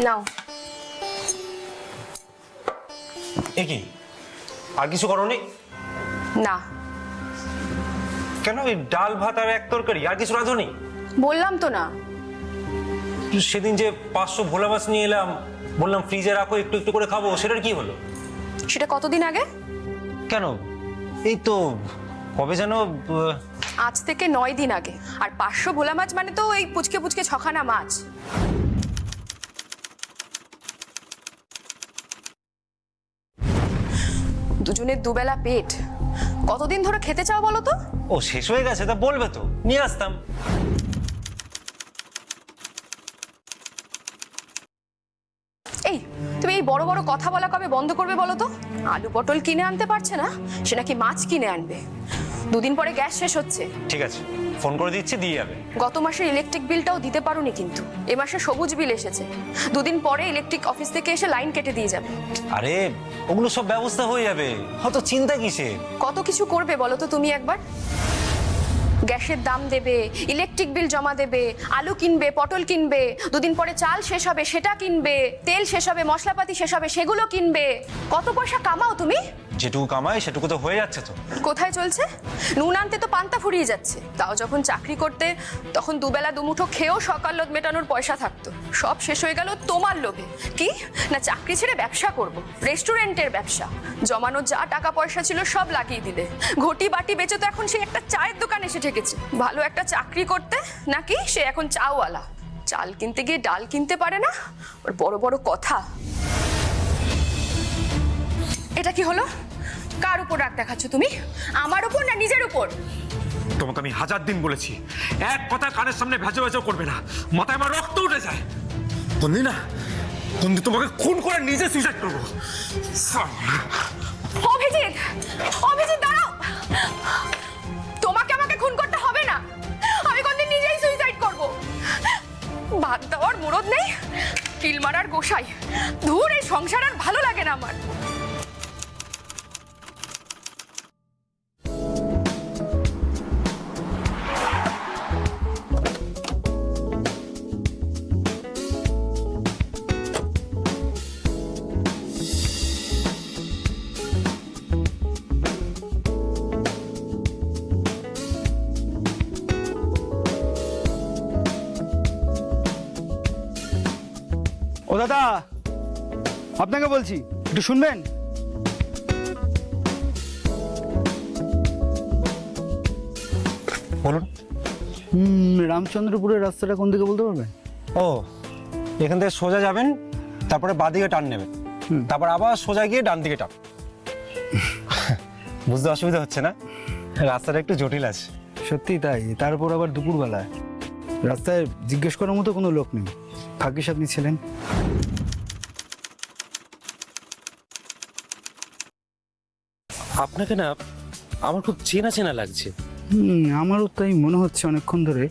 নাও। এ কি আর কিছু করোনি? না। কেন? এই ডাল ভাত আর এক তরকারি, আর কিছু রাঁধুনি? বললাম তো না। সেদিন যে 500 ভোলা মাছ নিয়ে এলাম, বললাম ফ্রিজে রাখো, একটু একটু করে খাবো, সেটার কি হলো? সেটা কতদিন আগে? কেন, এই তো কবে যেন আজ থেকে 9 দিন আগে। আর 500 ভোলা মাছ মানে তো এই পুচকে পুচকে ছখানা মাছ। দুজনের দুবেলা পেট, কতদিন ধরে খেতে চাও বলো তো? ও শেষ হয়ে গেছে, তা বলবে তো, নিয়ে আসতাম। এই তুমি এই বড় বড় কথা বলা কবে বন্ধ করবে বলো তো? আলু পটল কিনে আনতে পারছে না, সে নাকি মাছ কিনে আনবে। দুদিন পরে গ্যাস শেষ হচ্ছে। ঠিক আছে, ফোন করে দিচ্ছি, দিয়ে যাবে। গত মাসের ইলেকট্রিক বিলটাও দিতে পারোনি, কিন্তু এ মাসে সবুজ বিল এসেছে। দুদিন পরে ইলেকট্রিক অফিস থেকে এসে লাইন কেটে দিয়ে যাবে। আরে ওগুলো সব ব্যবস্থা হয়ে যাবে, হয়তো চিন্তা কিসের? কত কিছু করবে বলো তো তুমি একবার? গ্যাসের দাম দেবে, ইলেকট্রিক বিল জমা দেবে, আলু কিনবে, পটল কিনবে, দুদিন পরে চাল শেষ হবে সেটা কিনবে, তেল শেষ হবে, মশলাপাতি শেষ হবে সেগুলো কিনবে। কত পয়সা কামাও তুমি? যেটুকু কামাই সেটুকু তো হয়ে যাচ্ছে তো। কোথায় চলছে? নুন আনতে তো পান্তা ফুরিয়ে যাচ্ছে। তাও যখন চাকরি করতে তখন দুবেলা দুমুঠো খেয়েও সকাল লোদ মেটানোর পয়সা থাকতো। সব শেষ হয়ে গেল তোমার লোভে। কি না চাকরি ছেড়ে ব্যবসা করব, রেস্টুরেন্টের ব্যবসা। জমানো যা টাকা পয়সা ছিল সব লাগিয়ে দিলে। ঘটি বাটি বেচে তো এখন সে একটা চায়ের দোকান এসে ঠেকেছে। ভালো একটা চাকরি করতে নাকি সে এখন চাওয়ালা। চাল কিনতে গিয়ে ডাল কিনতে পারে না, ওর বড় বড় কথা। এটা কি হলো? কার উপর রাগ দেখাচ্ছ তুমি? আমার উপর না নিজের উপর? তোমাকে আমি 1000 দিন বলেছি, এক কথা কানের সামনে ভেজা ভেজা করবে না, মাথায় আমার রক্ত উঠে যায়। বন্দি না, বন্দি তোমাকে খুন করে নিজে সুইসাইড করবো। অভিজিৎ, অভিজিৎ দাঁড়াও। তোমাকে আমাকে খুন করতে হবে না, আমি কোনদিন নিজেই সুইসাইড করব। বাদ দেওয়ার মুরদ নেই, কিল মারার গোসাই। ধুর, এই সংসার আর ভালো লাগে না আমার। ও দাদা, আপনাকে বলছি, একটু শুনবেন? বলুন। রামচন্দ্রপুরের রাস্তাটা কোন দিকে বলতে পারবেন? ও, এখান থেকে সোজা যাবেন, তারপরে বাঁদিকে টার্ন নেবেন, তারপর আবার সোজা গিয়ে ডান দিকে টান। বুঝতে অসুবিধা হচ্ছে না? রাস্তাটা একটু জটিল আছে। সত্যি তাই, তারপর আবার দুপুরবেলায় রাস্তায় জিজ্ঞেস করার মতো কোনো লোক নেই। ভাগ্যিস আপনি ছিলেন। আপনাকে না আমার খুব চেনা চেনা লাগছে। আমারও তাই মনে হচ্ছে অনেকক্ষণ ধরে।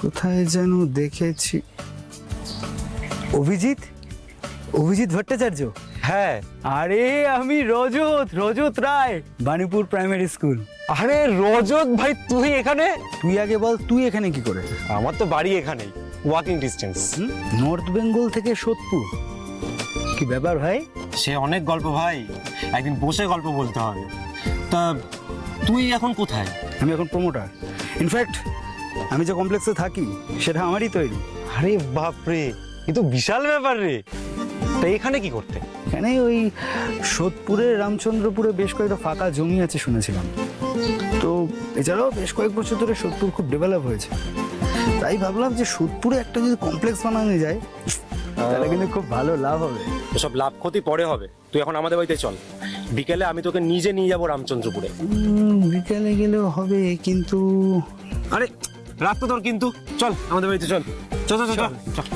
কোথায় যেন দেখেছি। অভিজিৎ, অভিজিৎ ভট্টাচার্য। হ্যাঁ। আরে আমি রজত, রজত রায়, বাণীপুর প্রাইমারি স্কুল। আরে রজত ভাই, তুই এখানে? তুই আগে বল, তুই এখানে কি করে? আমার তো বাড়ি এখানেই, ওয়াকিং ডিস্টেন্স। নর্থ বেঙ্গল থেকে সোদপুর, কি ব্যাপার ভাই? সে অনেক গল্প ভাই, একদিন বসে গল্প বলতে হবে। তা তুই এখন কোথায়? আমি এখন প্রমোটার। ইনফ্যাক্ট আমি যে কমপ্লেক্সে থাকি সেটা আমারই তৈরি। আরে বাপরে, এ তো বিশাল ব্যাপার রে। তা এখানে কি করতে? এখানে ওই সোদপুরে, রামচন্দ্রপুরে বেশ কয়েকটা ফাঁকা জমি আছে শুনেছিলাম। তো এছাড়াও বেশ কয়েক বছর ধরে সোদপুর খুব ডেভেলপ হয়েছে। তাই ভাবলাম যে সোদপুরে একটা যদি কমপ্লেক্স বানানো যায় তাহলে কিন্তু খুব ভালো লাভ হবে। সব লাভ ক্ষতি পরে হবে, তুই এখন আমাদের বাড়িতে চল। বিকেলে আমি তোকে নিজে নিয়ে যাবো রামচন্দ্রপুরে। বিকেলে গেলেও হবে, কিন্তু আরে রাত তো তোর, কিন্তু চল আমাদের বাড়িতে চল। চল চল চল চল।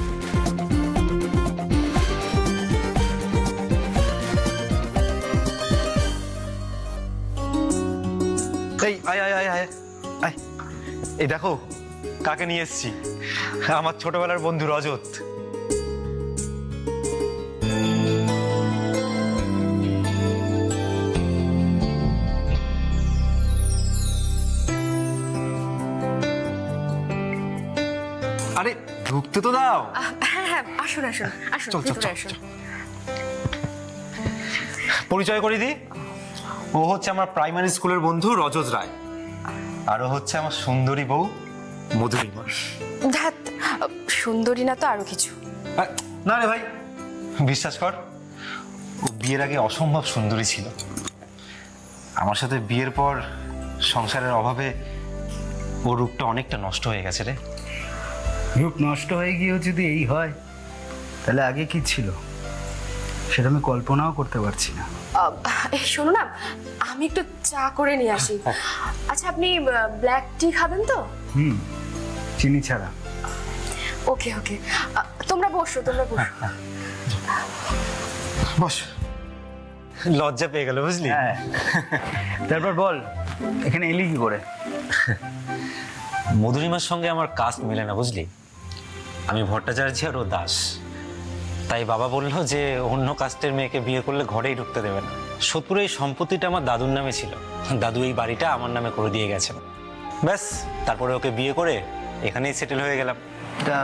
এই আয় আয় আয় আয় আয়, এই দেখো কাকে নিয়ে এসেছি, আমার ছোটবেলার বন্ধু রজত। আরে ঢুকতে তো দাও। হ্যাঁ হ্যাঁ আসুন আসুন আসুন চল, চল, ভিতরে চল, আসুন। পরিচয় করে দিই, ও হচ্ছে আমার প্রাইমারি স্কুলের বন্ধু রজত রায়, আর ও হচ্ছে আমার সুন্দরী বউ মধুরিমা। ধ্যাত, সুন্দরী না তো আরো কিছু। না রে ভাই, বিশ্বাস কর, ও বিয়ের আগে অসম্ভব সুন্দরী ছিল। আমার সাথে বিয়ের পর সংসারের অভাবে ওর রূপটা অনেকটা নষ্ট হয়ে গেছে রে। রূপ নষ্ট হয়ে গিয়েও যদি এই হয়, তাহলে আগে কি ছিল সেটা আমি কল্পনাও করতে পারছি না। এই শোনো না, আমি একটু চা করে নিয়ে আসি। আচ্ছা, আপনি ব্ল্যাক টি খাবেন তো? চিনি ছাড়া। ওকে ওকে, তোমরা বসো, তোমরা বসো। বস। লজ্জা পেয়ে গেল বুঝলি। হ্যাঁ, তারপর বল, এখানে এলি কি করে? মধুরিমার সঙ্গে আমার কাস্ট মেলে না বুঝলি, আমি ভট্টাচার্য আর ও দাস। তাই বাবা বললো যে অন্য কাস্টের মেয়েকে বিয়ে করলে ঘরেই ঢুকতে দেবে না। সোদপুরে এই সম্পত্তিটা আমার দাদুর নামে ছিল, দাদু এই বাড়িটা আমার নামে করে দিয়ে গেছেন। ব্যাস, তারপরে ওকে বিয়ে করে এখানেই সেটেল হয়ে গেলাম। তা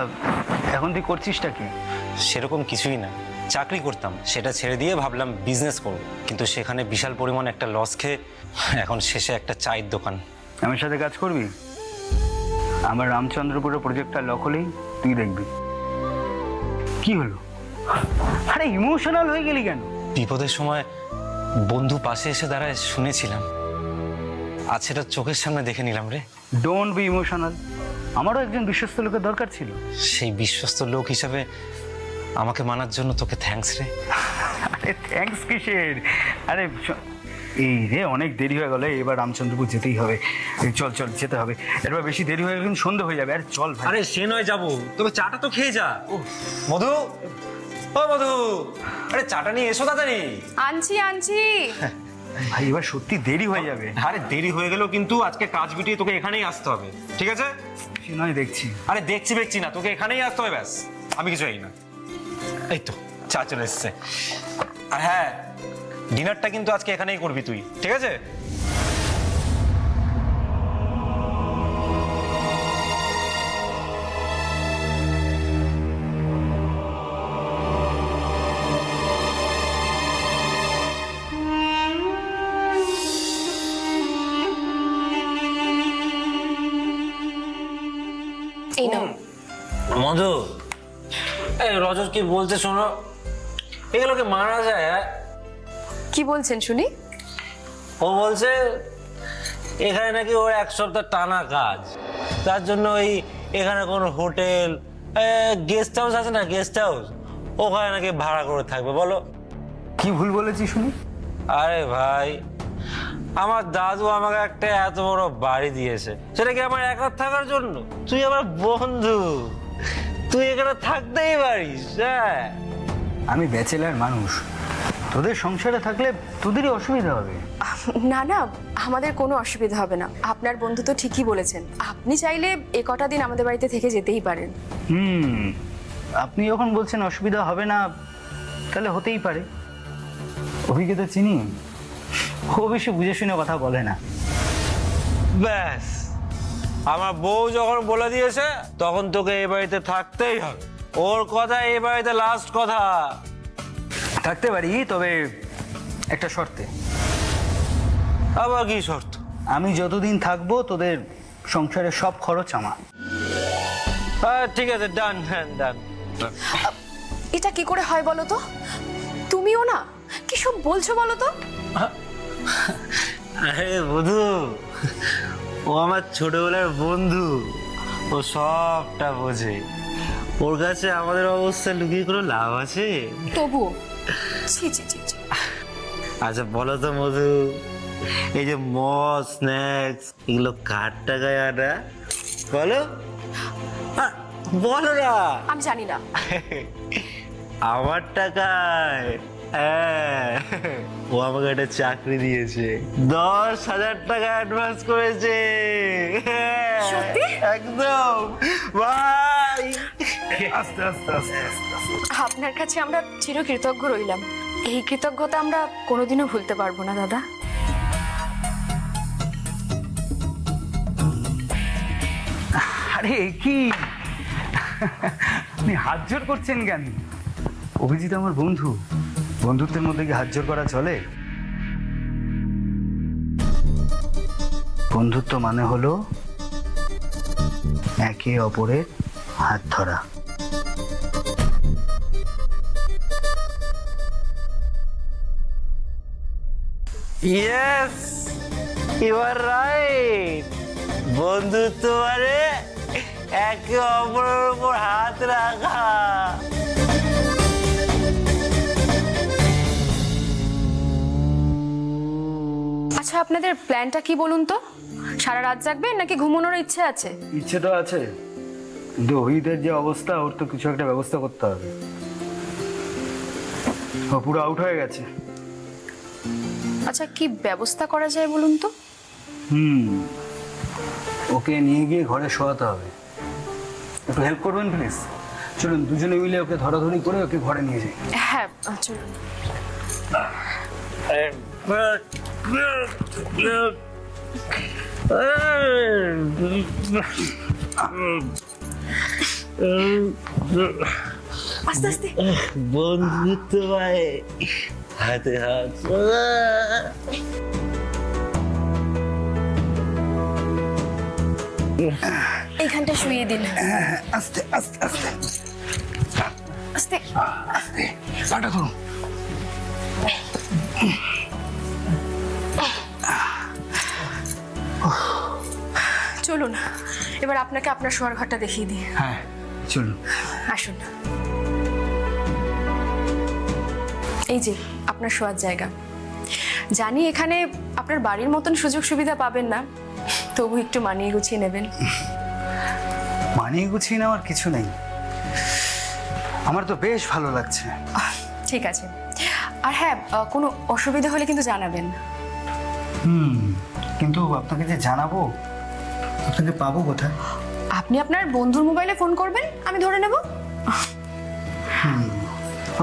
এখন তুই করছিসটা কি? সেরকম কিছুই না, চাকরি করতাম, সেটা ছেড়ে দিয়ে ভাবলাম বিজনেস করব, কিন্তু সেখানে বিশাল পরিমাণ একটা লস খেয়ে এখন শেষে একটা চায়ের দোকান। আমার সাথে কাজ করবি? আমার রামচন্দ্রপুরের প্রজেক্টটা লক হলেই তুই দেখবি। কি হলো? আরে ইমোশনাল হয়ে গেলি কেন? বিপদের সময় বন্ধু পাশে এসে দাঁড়ায় শুনেছিলাম, আজ সেটা চোখের সামনে দেখে নিলাম রে। Don't be emotional. আমারও একজন বিশ্বস্ত লোকের দরকার ছিল। সেই বিশ্বস্ত লোক হিসাবে আমাকে মানার জন্য তোকে থ্যাঙ্কস রে। আরে থ্যাঙ্কস কিসের? আরে এই রে, অনেক দেরি হয়ে গেল, এবার রামচন্দ্রপুর যেতেই হবে। এই চল চল, যেতে হবে। এবার বেশি দেরি হয়ে গেলে কিন্তু সন্ধ্যা হয়ে যাবে। আরে চল ভাই। আরে সে নয় যাবো, তবে চাটা তো খেয়ে যা। মধু, ও মধু, আরে চাটা নিয়ে এসো তাড়াতাড়ি। আনছি আনছি। ভাই এবার সত্যি দেরি হয়ে যাবে। আরে দেরি হয়ে গেলেও কিন্তু আজকে কাজ মিটিয়ে তোকে এখানেই আসতে হবে, ঠিক আছে? সে নয়, দেখছি। আরে দেখছি না, তোকে এখানেই আসতে হবে, ব্যাস। আমি কিছু এই না। এই তো চা চলে এসছে। আর হ্যাঁ, ডিনারটা কিন্তু আজকে এখানেই করবি তুই, ঠিক আছে? এই নাও। মধু, এই রজত কি বলতে শোনো, এগুলোকে মারা যায়? কি বলছেন শুনি? ও বলছে এখানে নাকি ওর 1 সপ্তাহ টানা কাজ, তার জন্য ওই এখানে কোনো হোটেল, গেস্ট হাউস আছে না, গেস্ট হাউস, ওখানে নাকি ভাড়া করে থাকবে। বলো কি ভুল বলেছি শুনি? আরে ভাই, আমার দাদু আমাকে একটা এত বড় বাড়ি দিয়েছে, সেটা কি আমার একা থাকার জন্য? তুই আমার বন্ধু, তুই এখানে থাকতেই পারিস। হ্যাঁ, আমি ব্যাচেলার মানুষ, তোদের সংসারে থাকলে তোদেরই অসুবিধা হবে। না না, আমাদের কোনো অসুবিধা হবে না। আপনার বন্ধু তো ঠিকই বলেছেন, আপনি চাইলে এ কটা দিন আমাদের বাড়িতে থেকে যেতেই পারেন। আপনি যখন বলছেন অসুবিধা হবে না, তাহলে হতেই পারে। অভিজ্ঞতা চিনি, ও বেশি বুঝে শুনে কথা বলে না। ব্যাস, আমার বউ যখন বলে দিয়েছে তখন তোকে এই বাড়িতে থাকতেই হবে। ওর কথা এই বাড়িতে লাস্ট কথা। থাকতে পারি, তবে একটা শর্তে। আবার কি শর্ত? আমি যতদিন থাকবো তোদের সংসারের সব খরচ আমার। ঠিক আছে, ডান ডান। এটা কি করে হয় বলো তো? তুমিও না, কি সব বলছো বলো তো? আরে বধু, ও আমার ছোটবেলার বন্ধু, ও সবটা বোঝে। ওর কাছে আমাদের অবস্থা লুকিয়ে কোনো লাভ আছে? তবু ছি ছি ছি ছি। আচ্ছা বলো তো মধু, এই যে মদ, স্ন্যাক্স, এগুলো কার টাকায় আনা? বলো, বলো না। আমি জানি না। আমার টাকায়। হ্যাঁ, ও আমাকে একটা চাকরি দিয়েছে, 10,000 টাকা অ্যাডভান্স করেছে। সত্যি? একদম ভাই। আস্তে আস্তে আস্তে আস্তে। আপনার কাছে আমরা চিরকৃতজ্ঞ রইলাম। এই কৃতজ্ঞতা আমরা কোনোদিনও ভুলতে পারবো না দাদা। আরে কি আপনি হাত জোর করছেন কেন? অভিজিৎ আমার বন্ধু, বন্ধুত্বের মধ্যে কি হাত জোর করা চলে? বন্ধুত্ব মানে হলো একে অপরের হাত ধরা। Yes, you are right. বন্ধুত্ব মানে একে অপরের উপর হাত রাখা। আচ্ছা, আপনাদের প্ল্যানটা কি বলুন তো? সারা রাত জাগবেন নাকি ঘুমানোর ইচ্ছে আছে? ইচ্ছে তো আছে, কিন্তু অভিজিতের যে অবস্থা, ওর তো কিছু একটা ব্যবস্থা করতে হবে। ও পুরো আউট হয়ে গেছে। আচ্ছা, কি ব্যবস্থা করা যায় বলুন তো? ওকে নিয়ে গিয়ে ঘরে শোয়াতে হবে। একটু হেল্প করবেন প্লিজ? চলুন দুজনে মিলে ওকে ধরাধরি করে ওকে ঘরে নিয়ে যাই। হ্যাঁ, চলুন। আস্তে আস্তে। বন্ধুত্ব মানে হাতে হাত। এইখানটা শুয়ে দিন। আস্তে আস্তে আস্তে আস্তে আস্তে পাটা করুন। চলুন, এবার আপনাকে আপনার শোয়ার ঘরটা দেখিয়ে দিই। হ্যাঁ চলুন। আসুন। এই যে আপনার শোয়ার জায়গা। জানি এখানে আপনার বাড়ির মতন সুযোগ সুবিধা পাবেন না, তবু একটু মানিয়ে গুছিয়ে নেবেন। মানিয়ে গুছিয়ে নেওয়ার কিছু নেই, আমার তো বেশ ভালো লাগছে। ঠিক আছে। আর হ্যাঁ, কোনো অসুবিধা হলে কিন্তু জানাবেন। কিন্তু আপনাকে যে জানাবো, আপনাকে পাবো কোথায়? আপনি আপনার বন্ধুর মোবাইলে ফোন করবেন, আমি ধরে নেব।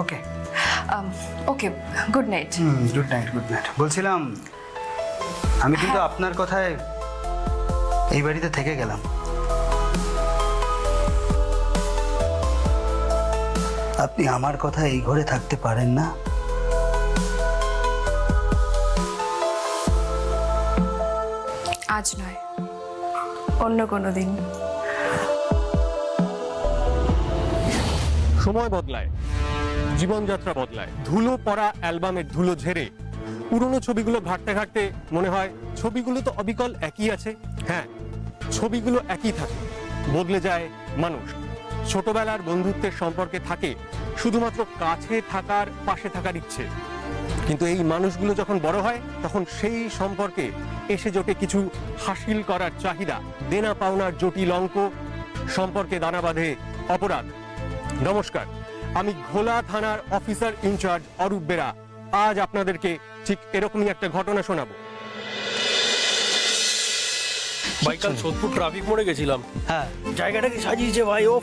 Okay okay, good night. Good night good night. বলছিলাম, আমি কিন্তু আপনার কথায় এই বাড়িতে থেকে গেলাম। আপনি আমার কথা এই ঘরে থাকতে পারেন না? আজ নয়, অন্য কোনো দিন। সময় বদলায়, জীবনযাত্রা বদলায়। ধুলো পড়া অ্যালবামের ধুলো ঝেড়ে পুরনো ছবিগুলো ঘাঁটতে ঘাঁটতে মনে হয় ছবিগুলো তো অবিকল একই আছে। হ্যাঁ, ছবিগুলো একই থাকে, বদলে যায় মানুষ। ছোটবেলার বন্ধুত্বের সম্পর্কে থাকে শুধুমাত্র কাছে থাকার, পাশে থাকার ইচ্ছে। কিন্তু এই মানুষগুলো যখন বড় হয়, তখন সেই সম্পর্কে এসে জোটে কিছু হাসিল করার চাহিদা, দেনা পাওনার জটিল অঙ্ক, সম্পর্কে দানা বাঁধে অপরাধ। নমস্কার, আমি ঘোলা থানার অফিসার ইনচার্জ অরূপ বেরা। আজ আপনাদেরকে ঠিক এরকমই একটা ঘটনা শোনাবো। ভাই কাল সোদপুর ট্রাফিক মোড়ে গেছিলাম। হ্যাঁ, জায়গাটাকে সাজিয়েছে ভাই, ও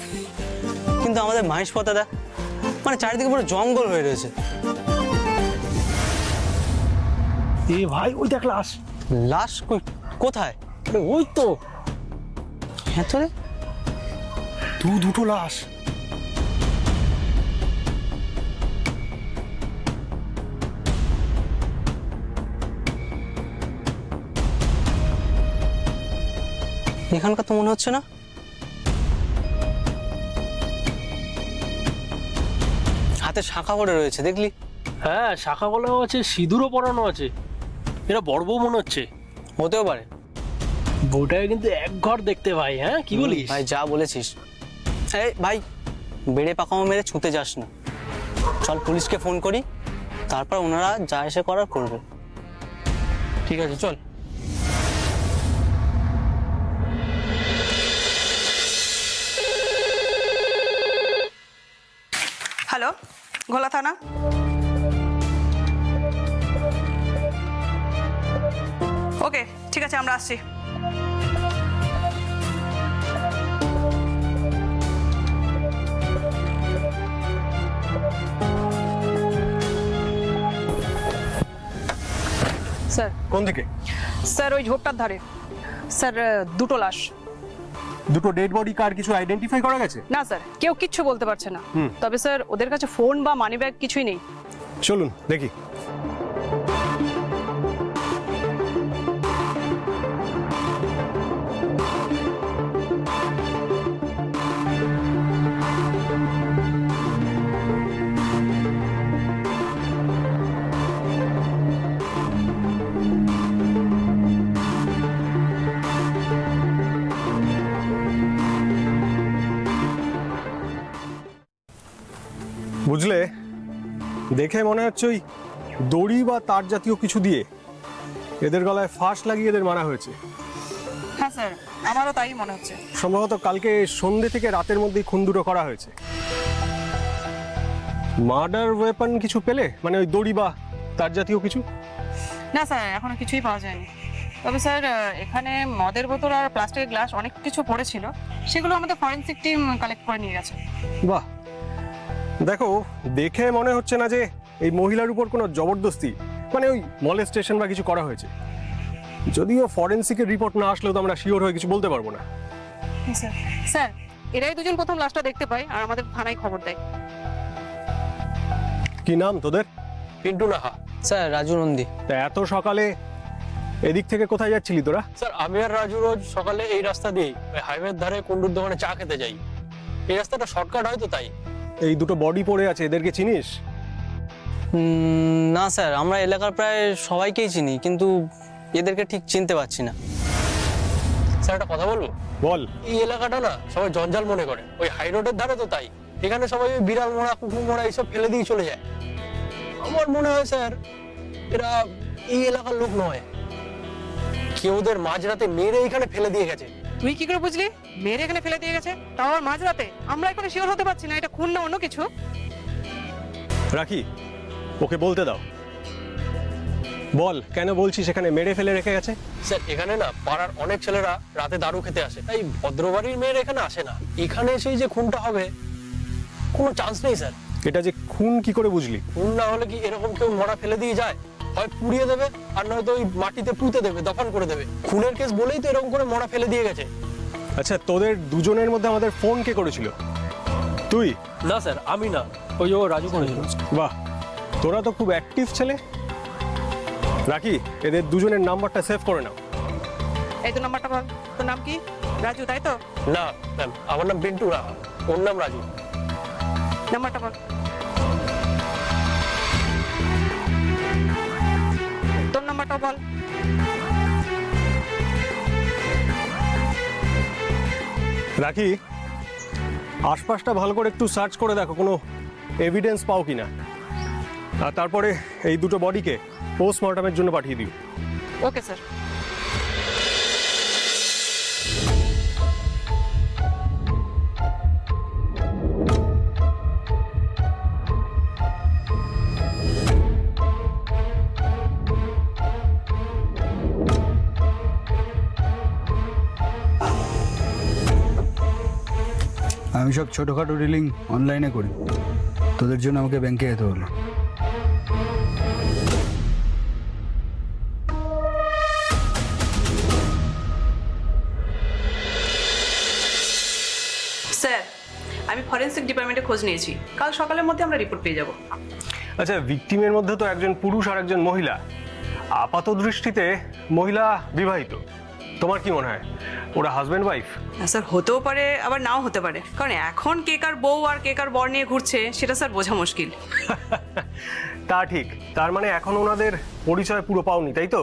কিন্তু আমাদের মহেশপথ দাদা, মানে চারিদিকে পুরো জঙ্গল হয়ে রয়েছে। এ ভাই ওই দেখ লাশ। লাশ কোথায়? আরে ওই তো হ্যাঁ তো রে, দুটো লাশ। এখানকার তো মনে হচ্ছে না। হাতে শাঁখা করে রয়েছে, দেখলি? হ্যাঁ, শাখা গলাও আছে, সিঁদুরও পরানো আছে। এরা বড় বউ মনে হচ্ছে। হতেও পারে। বউটাকে কিন্তু এক ঘর দেখতে ভাই। হ্যাঁ, কি বলিস ভাই? যা বলেছিস। এই ভাই, বেড়ে পাকামো মেরে ছুতে যাস না। চল পুলিশকে ফোন করি, তারপর ওনারা যা এসে করার করবে। ঠিক আছে, চল। হ্যালো, ঘোলা থানা। ওকে, ঠিক আছে, আমরা আসছি। স্যার কোন দিকে? স্যার ওই ঝোপটার ধারে। স্যার দুটো লাশ। দুটো ডেড বডি কার কিছু আইডেন্টিফাই করা গেছে? না স্যার, কেউ কিচ্ছু বলতে পারছে না। তবে স্যার ওদের কাছে ফোন বা মানি ব্যাগ কিছুই নেই। চলুন দেখি। বুঝলে, দেখে মনে হচ্ছে ওই দড়ি বা তার জাতীয় কিছু দিয়ে এদের গলায় ফাঁস লাগিয়ে এদের মারা হয়েছে। হ্যাঁ স্যার, আমারও তাই মনে হচ্ছে। সম্ভবত কালকে সন্ধ্যে থেকে রাতের মধ্যেই খুন দুটো করা হয়েছে। মার্ডার ওয়েপন কিছু পেলে, মানে ওই দড়ি বা তার জাতীয় কিছু? না স্যার, এখনো কিছুই পাওয়া যায়নি। তবে স্যার এখানে মদের বোতল আর প্লাস্টিকের গ্লাস অনেক কিছু পড়েছিল, সেগুলো আমাদের ফরেনসিক টিম কালেক্ট করে নিয়ে গেছে। বাহ, দেখো দেখে মনে হচ্ছে না যে এই মহিলার উপর কোনো জবরদস্তি, মানে ওই মলেস্টেশন বা কিছু করা হয়েছে। যদিও ফরেনসিকের রিপোর্ট না আসলেও তো আমরা শিওর হয়ে কিছু বলতে পারবো না। স্যার স্যার এরাই দুজন প্রথম লাশটা দেখতে পায় আর আমাদের থানায় খবর দেয়। কি নাম তোদের? পিন্টু নাহা। স্যার রাজু নন্দী। তা এত সকালে এদিক থেকে কোথায় যাচ্ছিলি তোরা? স্যার আমি আর রাজু রোজ সকালে এই রাস্তা দিয়ে ওই হাইওয়ের ধারে কুন্ডুর দোকানে চা খেতে যাই। এই রাস্তাটা শর্টকাট হয়তো তাই। এই দুটো বডি পড়ে আছে, এদেরকে চিনিস? না স্যার, আমরা এলাকার প্রায় সবাইকেই চিনি, কিন্তু এদেরকে ঠিক চিনতে পারছি না। স্যার একটা কথা বলবো? বল। এই এলাকাটা না সবাই জঞ্জাল মনে করে, ওই হাই রোডের ধারে তো তাই। এখানে সবাই ওই বিড়াল মোড়া, কুকুর মোড়া এইসব ফেলে দিয়ে চলে যায়। আমার মনে হয় স্যার এরা এই এলাকার লোক নয়, কেউ ওদের মাঝরাতে মেরে এখানে ফেলে দিয়ে গেছে। তুই কি করে বুঝলি মেয়ের এখানে ফেলে দিয়ে গেছে, তাও আর মাঝরাতে? আমরা এখনো শিওর হতে পারছি না এটা খুন না অন্য কিছু। রাখি, ওকে বলতে দাও। বল, কেন বলছিস এখানে মেরে ফেলে রেখে গেছে? স্যার এখানে না পাড়ার অনেক ছেলেরা রাতে দারু খেতে আসে, তাই ভদ্রবাড়ির মেয়ের এখানে আসে না। এখানে এসেই যে খুনটা হবে কোনো চান্স নেই স্যার। এটা যে খুন কি করে বুঝলি? খুন না হলে কি এরকম কেউ মরা ফেলে দিয়ে যায়? হয় পুড়িয়ে দেবে আর নয়তো ওই মাটিতে পুঁতে দেবে, দফন করে দেবে। খুনের কেস বলেই তো এরকম করে মরা ফেলে দিয়ে গেছে। আচ্ছা, তোদের দুজনের মধ্যে আমাদের ফোন কে করেছিল? তুই? না স্যার আমি না, ওই ও রাজু করেছিল। বাহ, তোরা তো খুব অ্যাক্টিভ ছেলে। রাখি, এদের দুজনের নাম্বারটা সেভ করে নাও। এই তো নাম্বারটা বল। তোর নাম কি? রাজু তাই তো? না ম্যাম, আমার নাম পিন্টু না, ওর নাম রাজু। নাম্বারটা বল। তোর নাম্বারটা বল। রাখি, আশপাশটা ভালো করে একটু সার্চ করে দেখো কোনো এভিডেন্স পাও কিনা, আর তারপরে এই দুটো বডিকে পোস্টমর্টমের জন্য পাঠিয়ে দিও। Okay sir. আমি সব ছোটোখাটো ডিলিং অনলাইনে করি, তোদের জন্য আমাকে ব্যাংকে যেতে হলো। স্যার আমি ফরেনসিক ডিপার্টমেন্টে খোঁজ নিয়েছি, কাল সকালের মধ্যে আমরা রিপোর্ট পেয়ে যাব। আচ্ছা, ভিকটিমের মধ্যে তো একজন পুরুষ আর একজন মহিলা। আপাত দৃষ্টিতে মহিলা বিবাহিত। তোমার কি মনে হয় ওরা হাজব্যান্ড ওয়াইফ? স্যার হতেও পারে আবার নাও হতে পারে, কারণ এখন কে কার বউ আর কে কার বর নিয়ে ঘুরছে সেটা স্যার বোঝা মুশকিল। তা ঠিক, তার মানে এখন ওনাদের পরিচয় পুরো পাওনি, তাই তো?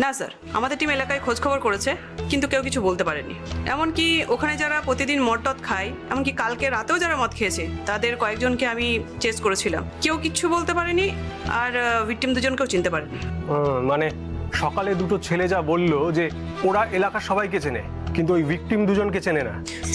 না স্যার, আমাদের টিম এলাকায় খোঁজ খবর করেছে, কিন্তু কেউ কিছু বলতে পারেনি। এমনকি ওখানে যারা প্রতিদিন মদ টদ খায়, এমনকি কালকে রাতেও যারা মদ খেয়েছে তাদের কয়েকজনকে আমি চেস করেছিলাম, কেউ কিচ্ছু বলতে পারেনি, আর ভিকটিম দুজনকেও চিনতে পারেনি। মানে সকালে দুটো ছেলে যা বললো যে ওরা এলাকার সবাইকে চেনে, কিন্তু ওই ভিকটিম দুজনকে চেনে না।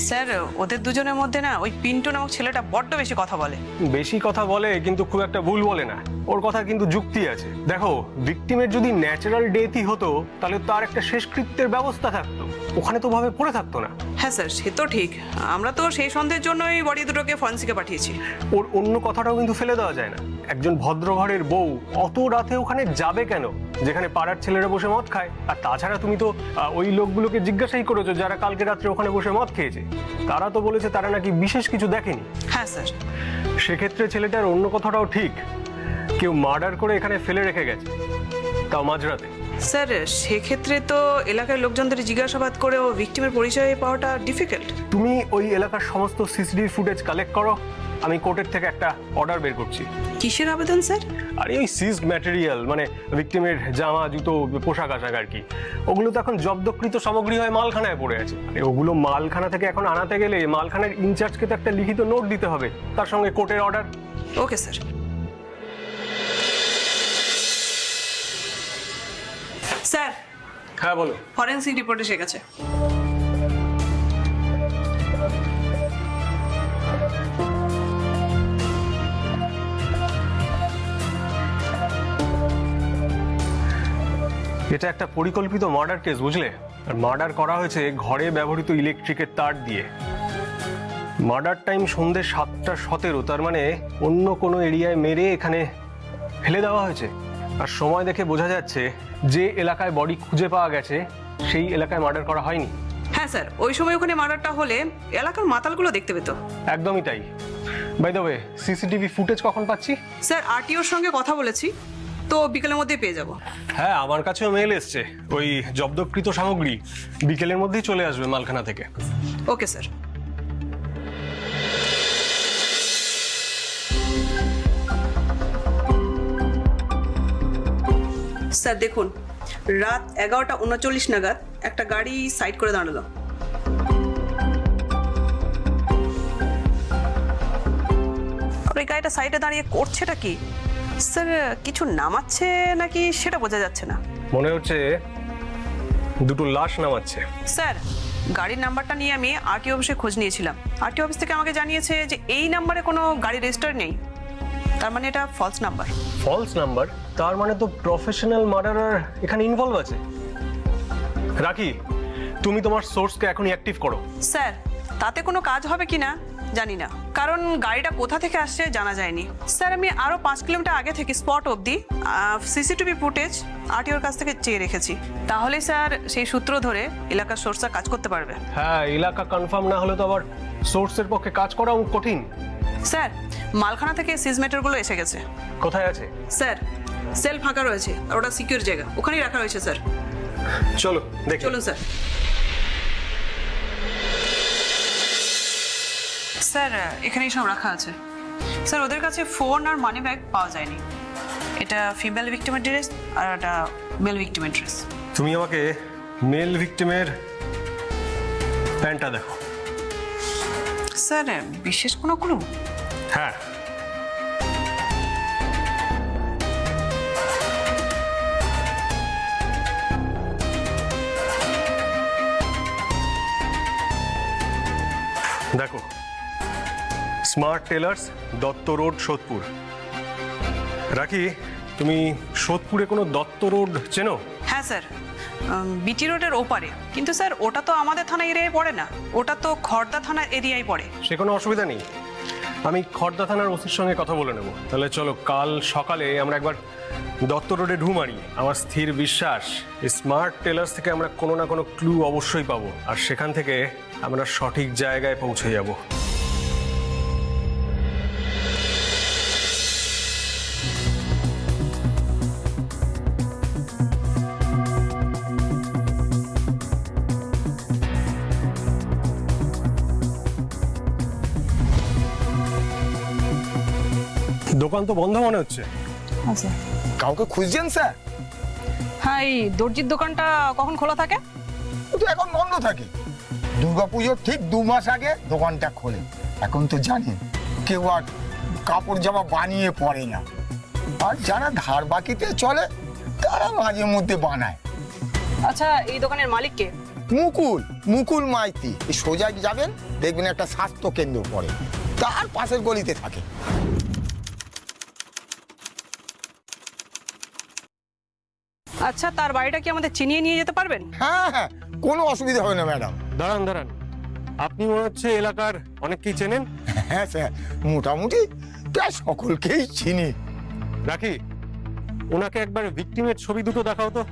স্যার ওদের দুজনের মধ্যে না ওই পিন্টু নামক ছেলেটা বড্ড বেশি কথা বলে। বেশি কথা বলে কিন্তু খুব একটা ভুল বলে না, ওর কথা কিন্তু যুক্তি আছে। দেখো, ভিকটিমের যদি ন্যাচারাল ডেথই হতো তাহলে তার একটা শেষকৃত্যের ব্যবস্থা থাকতো, ওখানে তো ভাবে পড়ে থাকতো না। হ্যাঁ স্যার, সে তো ঠিক, আমরা তো সেই সন্দেহের জন্যই বডি দুটোকে ফরেনসিকে পাঠিয়েছি। ওর অন্য কথাটাও কিন্তু ফেলে দেওয়া যায় না। একজন ভদ্র ঘরের বউ অত রাতে ওখানে যাবে কেন, যেখানে পাড়ার ছেলেরা বসে মদ খায়? আর তাছাড়া তুমি তো ওই লোকগুলোকে জিজ্ঞাসাই করেছো অথচ যারা কালকে রাত্রে ওখানে বসে মদ খেয়েছে তারা তো বলেছে তারা নাকি বিশেষ কিছু দেখেনি। হ্যাঁ স্যার। সেক্ষেত্রে ছেলেটার অন্য কথাটাও ঠিক, কেউ মার্ডার করে এখানে ফেলে রেখে গেছে, তাও মাঝরাতে। স্যার সেক্ষেত্রে তো এলাকার লোকজনদের জিজ্ঞাসাবাদ করেও ভিকটিমের পরিচয় পাওয়াটা ডিফিকাল্ট। তুমি ওই এলাকার সমস্ত সিসিটিভি ফুটেজ কালেক্ট করো, আমি কোর্টের থেকে একটা অর্ডার বের করছি। কিসের আবেদন স্যার? আর ওই সিজড ম্যাটেরিয়াল মানে ভিকটিমের জামা জুতো পোশাক আশাক আর কি, ওগুলো তো এখন জব্দকৃত সামগ্রী হয়ে মালখানায় পড়ে আছে। ওগুলো মালখানা থেকে এখন আনাতে গেলে মালখানার ইনচার্জকে তো একটা লিখিত নোট দিতে হবে, তার সঙ্গে কোর্টের অর্ডার। Okay sir. স্যার। হ্যাঁ বলো। ফরেন্সিক রিপোর্ট এসে গেছে। এটা একটা পরিকল্পিত মার্ডার কেস, বুঝলে? আর মার্ডার করা হয়েছে ঘরে ব্যবহৃত ইলেকট্রিকের তার দিয়ে। মার্ডার টাইম সন্ধ্যে 7:17, তার মানে অন্য কোনো এরিয়ায় মেরে এখানে ফেলে দেওয়া হয়েছে। আর সময় দেখে বোঝা যাচ্ছে যে এলাকায় বডি খুঁজে পাওয়া গেছে সেই এলাকায় মার্ডার করা হয়নি। হ্যাঁ স্যার, ওই সময় ওখানে মার্ডারটা হলে এলাকার মাতালগুলো দেখতে পেত। একদমই তাই। By the way, CCTV footage কখন পাচ্ছি? স্যার আরটিওর সঙ্গে কথা বলেছি, তো বিকেলের মধ্যে পেয়ে যাব। হ্যাঁ, আমার কাছেও মেল এসছে, ওই জব্দকৃত সামগ্রী বিকেলের মধ্যেই চলে আসবে মালখানা থেকে। Okay sir. স্যার দেখুন, রাত 11:39 নাগাদ একটা গাড়ি সাইড করে দাঁড়ালো। আর এই গাড়িটা সাইডে দাঁড়িয়ে করছেটা কি? স্যার কিছু নামাচ্ছে নাকি সেটা বোঝা যাচ্ছে না। মনে হচ্ছে দুটো লাশ নামাচ্ছে। স্যার গাড়ির নাম্বারটা নিয়ে আমি আরটিও অফিসে খোঁজ নিয়েছিলাম। আরটিও অফিস থেকে আমাকে জানিয়েছে যে এই নাম্বারে কোনো গাড়ি রেজিস্টার নেই, তার মানে এটা ফলস নাম্বার। False number? তার মানে তো প্রফেশনাল মার্ডারার এখানে ইনভলভ আছে। রাখি, তুমি তোমার সোর্সকে এখনই অ্যাক্টিভ করো। স্যার তাতে কোনো কাজ হবে কিনা জানি না, কারণ গাড়িটা কোথা থেকে আসছে জানা যায়নি। স্যার আমি আরো 5 কিলোমিটার আগে থেকে স্পট অবধি সিসিটিভি ফুটেজ আরটিওর কাছ থেকে চেয়ে রেখেছি। তাহলে স্যার সেই সূত্র ধরে এলাকার সোর্সটা কাজ করতে পারবে। হ্যাঁ, এলাকা কনফার্ম না হলে তো আবার সোর্সের পক্ষে কাজ করাও কঠিন। স্যার মালখানা থেকে সিজ ম্যাটারগুলো এসে গেছে। কোথায় আছে? স্যার সেল ফাঁকা রয়েছে, আর ওটা সিকিউর জায়গা, ওখানেই রাখা রয়েছে। স্যার চলো দেখি। চলুন স্যার। স্যার এখানেই সব রাখা আছে। স্যার ওদের কাছে ফোন আর মানি ব্যাগ পাওয়া যায়নি। এটা ফিমেল ভিক্টিমের ড্রেস আর এটা মেল ভিক্টিমের ড্রেস। তুমি আমাকে মেল ভিক্টিমের প্যান্টটা দেখো। স্যার বিশেষ কোনো ক্লু? হ্যাঁ, দেখো, smart tailors, Dutta road, Sodepur. রাখি, তুমি সোদপুরে কোনো দত্ত রোড চেনো? হ্যাঁ স্যার, বিটি রোডের ওপারে, কিন্তু স্যার ওটা তো আমাদের থানা এরিয়ায় পড়ে না, ওটা তো খড়দা থানার এরিয়ায় পড়ে। সে কোনো অসুবিধা নেই, আমি খড়দা থানার ওসির সঙ্গে কথা বলে নেব। তাহলে চলো কাল সকালে আমরা একবার দত্ত রোডে ঢু মারি। আমার স্থির বিশ্বাস এই স্মার্ট টেলার্স থেকে আমরা কোনো না কোনো ক্লু অবশ্যই পাবো, আর সেখান থেকে আমরা সঠিক জায়গায় পৌঁছে যাব। দোকান তো বন্ধ মনে হচ্ছে। আচ্ছা, কাউকে খুঁজছেন স্যার? হ্যাঁ, এই দর্জির দোকানটা কখন খোলা থাকে? ও তো এখন বন্ধ থাকে। দুর্গাপুজোর ঠিক 2 মাস আগে দোকানটা খোলে। এখন তো জানেন কেউ আর কাপড় জামা বানিয়ে পরে না, আর যারা ধার বাকিতে চলে তারা মাঝে মধ্যে বানায়। আচ্ছা, এই দোকানের মালিক কে? মুকুল মাইতি। এই সোজা যাবেন, দেখবেন একটা স্বাস্থ্য কেন্দ্র পড়ে, তার পাশের গলিতে থাকে। আচ্ছা, তার বাড়িটা কি আমাদের চিনিয়ে নিয়ে যেতে পারবেন? হ্যাঁ, কোনো অসুবিধা হবে না ম্যাডাম। দাঁড়ান, আপনি মনে হচ্ছে এলাকার অনেককেই চেনেন। হ্যাঁ স্যার, মোটামুটি প্রায় সকলকেই চিনি। রাখি, ওনাকে একবার ভিকটিমের ছবি দুটো দেখাও তো।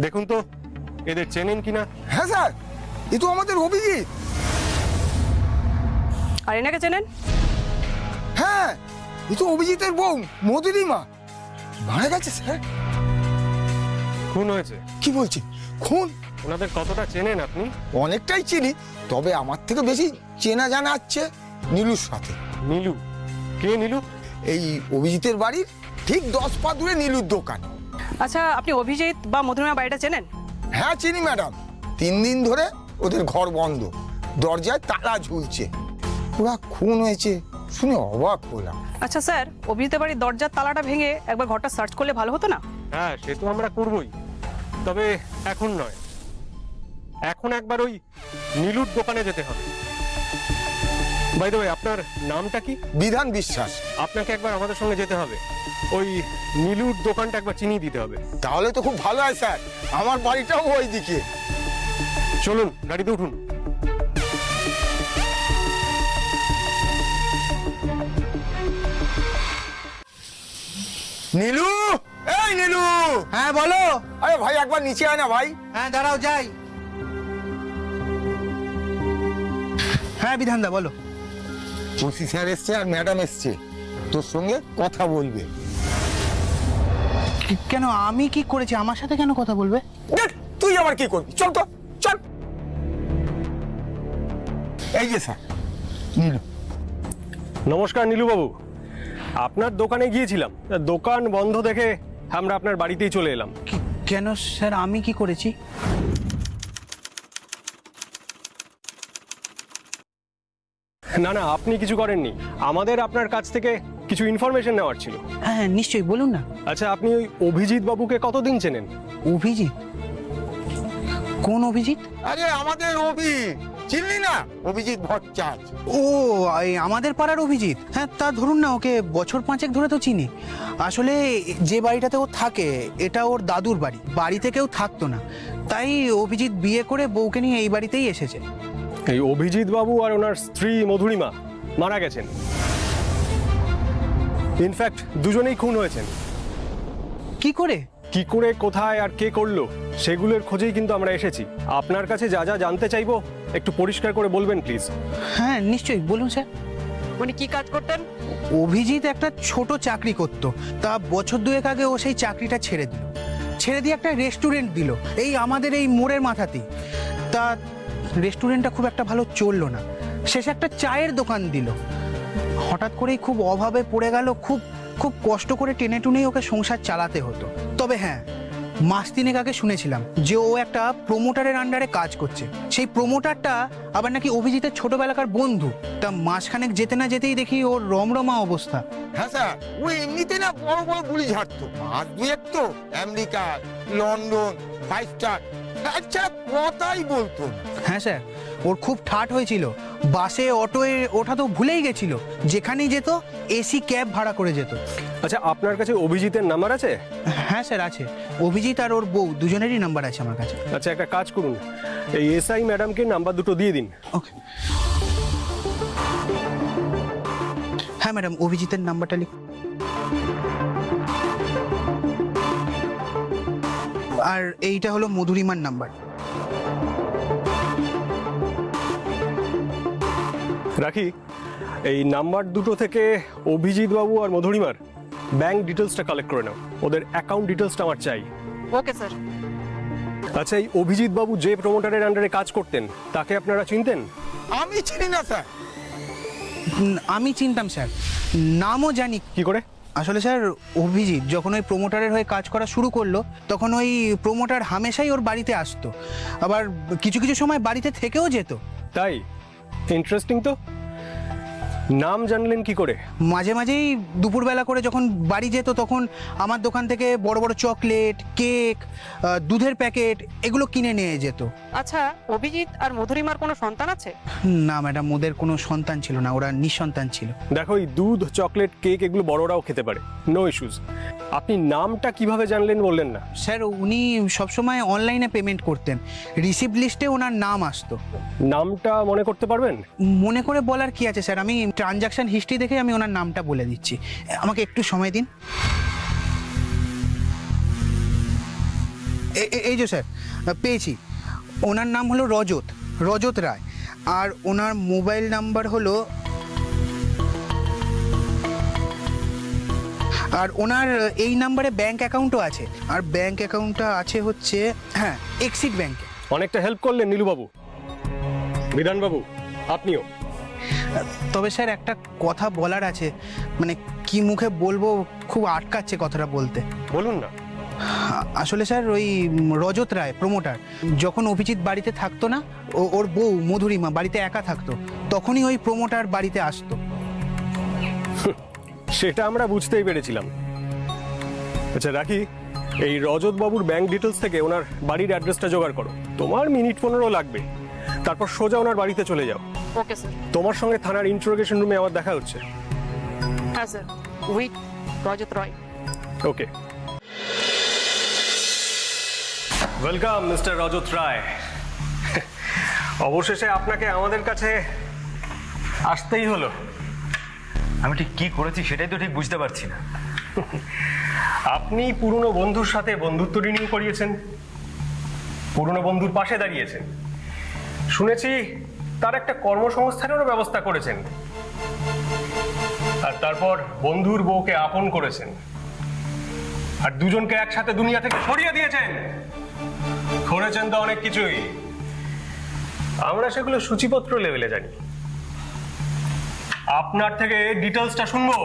দেখুন তো এদের চেনেন কিনা। হ্যাঁ স্যার, এ তো আমাদের অভিজিৎ। আর এনাকে চেনেন? হ্যাঁ, এ তো অভিজিতের বউ মধুরিমা। মারা গেছে স্যার। খুন হয়েছে? কি বলছেন, খুন? ওনাদের কতটা চেনেন আপনি? অনেকটাই চিনি, তবে আমার থেকে বেশি চেনা জানা আছে নীলুর সাথে। নীলু? কে নীলু? এই অভিজিতের বাড়ির ঠিক 10 পা দূরে নীলুর দোকান। আচ্ছা, আপনি অভিজিৎ বা মধুরিমা বাড়িটা চেনেন? হ্যাঁ চিনি ম্যাডাম, 3 দিন ধরে ওদের ঘর বন্ধ, দরজায় তালা ঝুলছে। ওরা খুন হয়েছে শুনে অবাক হলাম। আচ্ছা স্যার, অভিজিতের বাড়ির দরজার তালাটা ভেঙে একবার ঘরটা সার্চ করলে ভালো হতো না? হ্যাঁ, সে তো আমরা করবই, তবে এখন নয়। এখন একবার ওই নীলুর দোকানে যেতে হবে। বাই দ্য ওয়ে, আপনার নামটা কি? বিধান বিশ্বাস। আপনাকে একবার আমাদের সঙ্গে যেতে হবে, ওই নীলুর দোকানটা একবার চিনিয়ে দিতে হবে। তাহলে তো খুব ভালো হয় স্যার, আমার বাড়িটাও ওইদিকে। চলুন, গাড়িতে উঠুন। নীলু, এই নীলু। হ্যাঁ বলো। আরে ভাই একবার নিচে আয় না ভাই। হ্যাঁ দাঁড়াও যাই। হ্যাঁ বিধানদা বলো। ওসি স্যার এসছে আর ম্যাডাম এসছে, তোর সঙ্গে কথা বলবে। কেন, আমি কি করেছি? আমার সাথে কেন কথা বলবে? দেখ, তুই আবার কি করবি? চল তো, চল। এই যে স্যার, নীলু। নমস্কার নীলুবাবু, আপনার দোকানে গিয়েছিলাম, দোকান বন্ধ দেখে আমরা আপনার বাড়িতেই চলে এলাম। কেন স্যার, আমি কি করেছি? না না, আপনি কিছু করেননি, আমাদের আপনার কাছ থেকে কিছু ইনফরমেশন নেওয়ার ছিল। হ্যাঁ নিশ্চয়ই, বলুন না। আচ্ছা, আপনি ওই অভিজিৎ বাবুকে কতদিন চেনেন? অভিজিৎ? কোন অভিজিৎ? আরে আমাদের অভি, চিনলি না? অভিজিৎ ভট্টাচার্য। ও, এই আমাদের পাড়ার অভিজিৎ। হ্যাঁ তা ধরুন না, ওকে বছর 5 ধরে তো চিনি। আসলে যে বাড়িটাতে ও থাকে এটা ওর দাদুর বাড়ি, বাড়িতে কেউ থাকতো না, তাই অভিজিৎ বিয়ে করে বউকে নিয়ে এই বাড়িতেই এসেছে। এই অভিজিৎ বাবু আর ওনার স্ত্রী মধুরিমা মারা গেছেন। ইনফ্যাক্ট দুজনেই খুন হয়েছেন। কি করে? কি করে, কোথায় আর কে করলো সেগুলোর খোঁজেই কিন্তু আমরা এসেছি। আপনার কাছে যা যা জানতে চাইবো একটু পরিষ্কার করে বলবেন প্লিজ। হ্যাঁ নিশ্চয়ই, বলুন স্যার। উনি কি কাজ করতেন? অভিজিৎ একটা ছোট চাকরি করত, তা বছর 2 আগে ও সেই চাকরিটা ছেড়ে দিয়ে একটা রেস্টুরেন্ট দিল এই আমাদের এই মোড়ের মাথাতেই। তা রেস্টুরেন্টটা খুব একটা ভালো চললো না, শেষে একটা চায়ের দোকান দিল। হঠাৎ করেই খুব অভাবে পড়ে গেল, খুব খুব কষ্ট করে টেনে টুনেই ওকে সংসার চালাতে হতো। তবে হ্যাঁ, মাস 3 আগে শুনেছিলাম যে ও একটা প্রমোটারের আন্ডারে কাজ করছে। সেই প্রমোটারটা আবার নাকি অভিজিতের ছোটবেলাকার বন্ধু। তা মাসখানেক যেতে না যেতেই দেখি ওর রমরমা অবস্থা। হ্যাঁ স্যার, ও এমনিতে না বড় বড় গুলি ঝাড়তো। মাস 2 তো আমেরিকা, লন্ডন, 5 স্টার, আচ্ছা কথাই বলতো। হ্যাঁ স্যার, ওর খুব ঠাট হয়েছিল। বাসে অটোয় ওঠা তো ভুলেই গেছিল, যেখানেই যেত এসি ক্যাব ভাড়া করে যেত। আচ্ছা, আপনার কাছে অভিজিতের নাম্বার আছে? হ্যাঁ স্যার আছে, অভিজিৎ আর ওর বউ দুজনেরই নাম্বার আছে আমার কাছে। আচ্ছা, একটা কাজ করুন, এই এসআই ম্যাডামকে নাম্বার দুটো দিয়ে দিন। ওকে। হ্যাঁ ম্যাডাম, অভিজিতের নাম্বারটা লিখুন। আর এইটা হলো মধুরিমার নাম্বার। রাখি, এই নাম্বার দুটো থেকে অভিজিৎ বাবু আর মধুরিমার ব্যাংক ডিটেলসটা কালেক্ট করে নাও, ওদের অ্যাকাউন্ট ডিটেলসটা আমার চাই। Okay sir. আচ্ছা, এই অভিজিৎ বাবু যে প্রমোটারের আন্ডারে কাজ করতেন তাকে আপনারা চিনতেন? আমি চিনি না স্যার। আমি চিনতাম স্যার, নামও জানি। কি করে? আসলে স্যার, অভিজিৎ যখন ওই প্রমোটারের হয়ে কাজ করা শুরু করলো তখন ওই প্রমোটার হামেশাই ওর বাড়িতে আসতো, আবার কিছু কিছু সময় বাড়িতে থেকেও যেত। তাই? ইন্টারেস্টিং তো। নাম জানলেন কি করে? মাঝে মাঝেই দুপুরবেলা করে যখন বাড়ি যেত তখন আমার দোকান থেকে বড় বড় চকলেট, কেক, দুধের প্যাকেট এগুলো কিনে নিয়ে যেত। আচ্ছা, অভিজিৎ আর মধুরিমার কোনো সন্তান আছে? না ম্যাডাম, ওদের কোনো সন্তান ছিল না, ওরা নিঃসন্তান ছিল। দেখো, এই দুধ, চকলেট, কেক এগুলো বড়রাও খেতে পারে, নো ইস্যুজ। আপনি নামটা কিভাবে জানলেন বললেন না? স্যার, উনি সবসময় অনলাইনে পেমেন্ট করতেন, রিসিপ্ট লিস্টে ওনার নাম আসতো। নামটা মনে করতে পারবেন? মনে করে বলার কি আছে স্যার, আমি ট্রানজাকশন হিস্ট্রি দেখে আমি ওনার নামটা বলে দিচ্ছি, আমাকে একটু সময় দিন। এই যে স্যার, পেয়েছি। ওনার নাম হলো রজত রায়, আর ওনার মোবাইল নাম্বার হলো, আর ওনার এই নাম্বারে ব্যাংক অ্যাকাউন্টও আছে, আর ব্যাংক অ্যাকাউন্টটা আছে হচ্ছে, হ্যাঁ, এক্সিস ব্যাংকে। অনেকটা হেল্প করলেন নীলুবাবু। বিধানবাবু আপনিও। তবে স্যার একটা কথা বলার আছে, মানে কি মুখে বলবো, খুব আটকাচ্ছে কথাটা বলতে। বলুন না। আসলে স্যার ওই রজত রায় প্রমোটার যখন অভিজিৎ বাড়িতে থাকতো না, ওর বউ মধুরিমা বাড়িতে একা থাকতো, তখনই ওই প্রমোটার বাড়িতে আসতো। সেটা আমরা বুঝতেই পেরেছিলাম। আচ্ছা রাখি, এই রজত বাবুর ব্যাংক ডিটেলস থেকে ওনার বাড়ির অ্যাড্রেসটা জোগাড় করো। তোমার মিনিট 15 লাগবে, তারপর সোজা ওনার বাড়িতে চলে যাও। Okay sir. তোমার সঙ্গে থানার ইন্টারোগেশন রুমে আমার দেখা হচ্ছে। হ্যাঁ sir, with Rajat Roy. Okay, welcome mister Rajat Roy. অবশেষে আপনাকে আমাদের কাছে আসতেই হলো। আমি ঠিক কি করেছি সেটাই তো ঠিক বুঝতে পারছি না। আপনি পুরনো বন্ধুর সাথে বন্ধুত্ব রিনিউ করিয়েছেন, পুরনো বন্ধুর পাশে দাঁড়িয়েছেন, শুনেছি তার একটা কর্মসংস্থানেরও ব্যবস্থা করেছেন, আর তারপর বন্ধুর বউকে আপন করেছেন, আর দুজনকে একসাথে দুনিয়া থেকে সরিয়ে দিয়েছেন। করেছেন তো অনেক কিছুই, আমরা সেগুলো সূচিপত্র লেভেলে জানি। আপনার থেকে ডিটেলসটা শুনবো।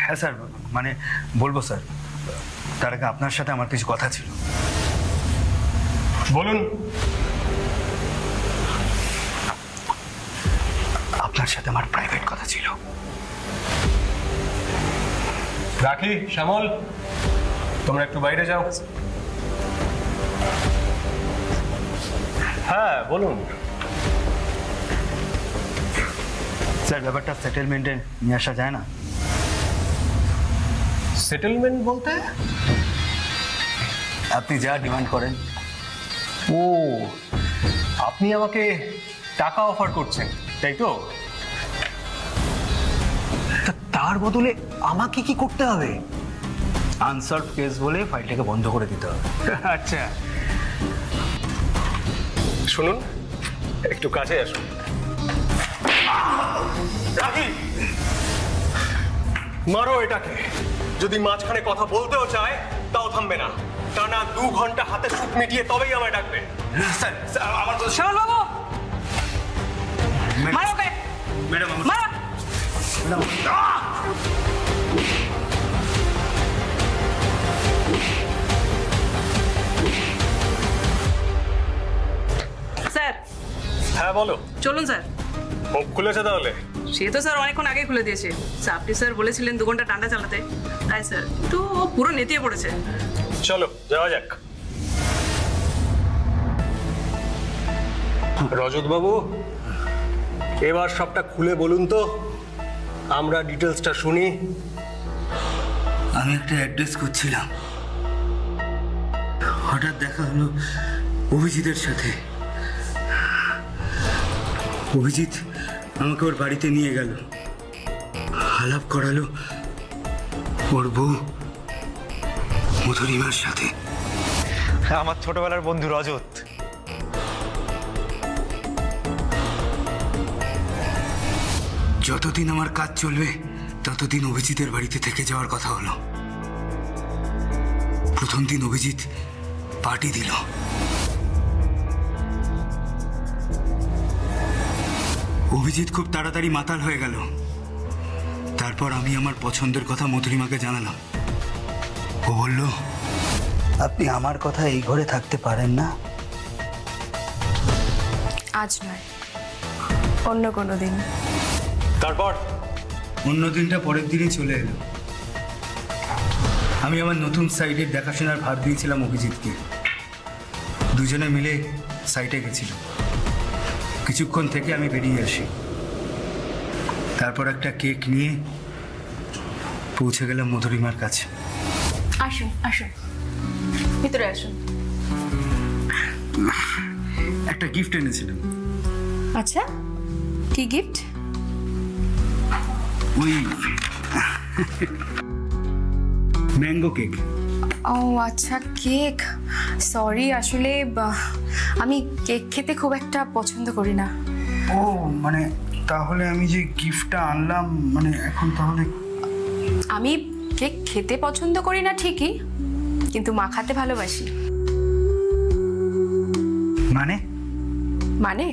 হ্যাঁ স্যার, মানে বলবো স্যার, তার আগে আপনার সাথে আমার কিছু কথা ছিল। বলুন। আপনার সাথে আমার প্রাইভেট কথা ছিল। রাখি, শ্যামল, তোমরা একটু বাইরে যাও। হ্যাঁ বলুন। স্যার ব্যাপারটা সেটেলমেন্টে নিয়ে আসা যায় না? সেটেলমেন্ট বলতে? আপনি যা ডিমান্ড করেন। ও, আপনি আমাকে টাকা অফার করছেন, তাই তো? তার বদলে আমাকে কি করতে হবে? আনসলভ কেস বলে ফাইলটাকে বন্ধ করে দিতে হবে। আচ্ছা, শুনুন, একটু কাছে আসুন। রাখি, মারো এটাকে। যদি মাঝখানে কথা বলতেও চায় তাও থামবে না। টানা 2 ঘন্টা হাতে সুখ মিটিয়ে তবেই আমায় ডাকবে। স্যার আমার তো শ্যামল বাবু, মারো ওকে। ম্যাডাম মারো। স্যার। হ্যাঁ বলো। চলুন স্যার। মুখ খুলেছে তাহলে? সে তো স্যার অনেকক্ষণ আগে খুলে দিয়েছে। আপনি স্যার বলেছিলেন 2 ঘন্টা টান্ডা চালাতে, তাই স্যার কিন্তু ও পুরো নেতিয়ে পড়েছে। চলো যাওয়া যাক। রজত বাবু, এবার সবটা খুলে বলুন তো, আমরা ডিটেলসটা শুনি। আমি একটা অ্যাড্রেস করছিলাম, হঠাৎ দেখা হলো অভিজিতের সাথে। অভিজিৎ আমাকে ওর বাড়িতে নিয়ে গেল, আলাপ করালো ওর বউ মধুরিমার সাথে। আমার ছোটবেলার বন্ধু রজত। যতদিন আমার কাজ চলবে ততদিন অভিজিতের বাড়িতে থেকে যাওয়ার কথা হলো। প্রথম দিন অভিজিৎ পার্টি দিল। অভিজিৎ খুব তাড়াতাড়ি মাতাল হয়ে গেল। তারপর আমি আমার পছন্দের কথা মধুরিমাকে জানালাম। ও বলল, আপনি আমার কথা এই ঘরে থাকতে পারেন না। আজ নয়, অন্য কোনো দিন। তারপর? অন্য দিনটা পরের দিনই চলে এলো। আমি আমার নতুন সাইটের দেখাশোনার ভার দিয়েছিলাম অভিজিৎকে। দুজনে মিলে সাইটে গেছিল। কিছুক্ষণ থেকে আমি বেরিয়ে আসি। তারপর একটা কেক নিয়ে পৌঁছে গেলাম মধুরিমার কাছে। আসুন আসুন, ভিতরে আসুন। একটা গিফট এনেছিলাম। আচ্ছা, কি গিফট? ওই ম্যাঙ্গো কেক। ও আচ্ছা, কেক। সরি, আসলে আমি কেক খেতে খুব একটা পছন্দ করি না। ও মানে তাহলে আমি যে গিফটটা আনলাম মানে এখন তাহলে আমি কেক খেতে পছন্দ করি না ঠিকই, কিন্তু মাখাতে ভালোবাসি। মানে মানে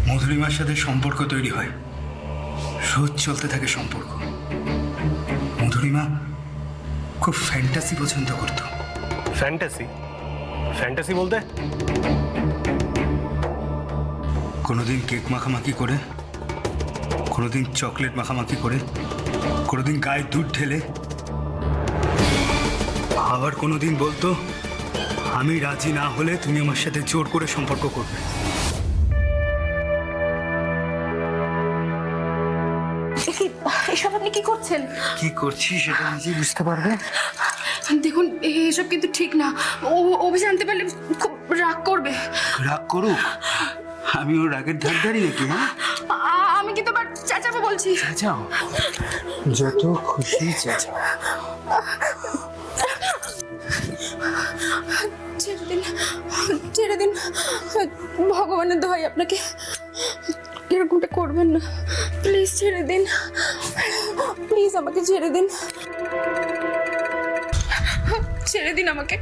মধুরিমার সাথে সম্পর্ক তৈরি হয়, রোজ চলতে থাকে সম্পর্ক। মধুরিমা খুব ফ্যান্টাসি পছন্দ করত। ফ্যান্টাসি? ফ্যান্টাসি বলতে? কোনোদিন কেক মাখামাখি করে, কোনোদিন চকলেট মাখামাখি করে, কোনোদিন গায়ে দুধ ঢেলে, আবার কোনোদিন বলতো আমি রাজি না হলে তুমি আমার সাথে জোর করে সম্পর্ক করবে। এসব আপনি কি করছেন? কি করছি সেটা নিজেই বুঝতে পারবে। দেখুন, এসব কিন্তু ঠিক না। অভি জানতে পারলে খুব রাগ করবে। রাগ করুক, আমি ওর রাগের ধারধারি নাকি? হ্যাঁ, আমি কিন্তু আবার চেঁচাবো বলছি। চেঁচাও, যত খুশি চেঁচাও। ছেড়ে দিন, ছেড়ে দিন, ভগবানের দোহাই আপনাকে, এরকমটা করবেন না। প্লিজ ছেড়ে দিন, প্লিজ আমাকে ছেড়ে দিন, ছেড়ে দিন আমাকে।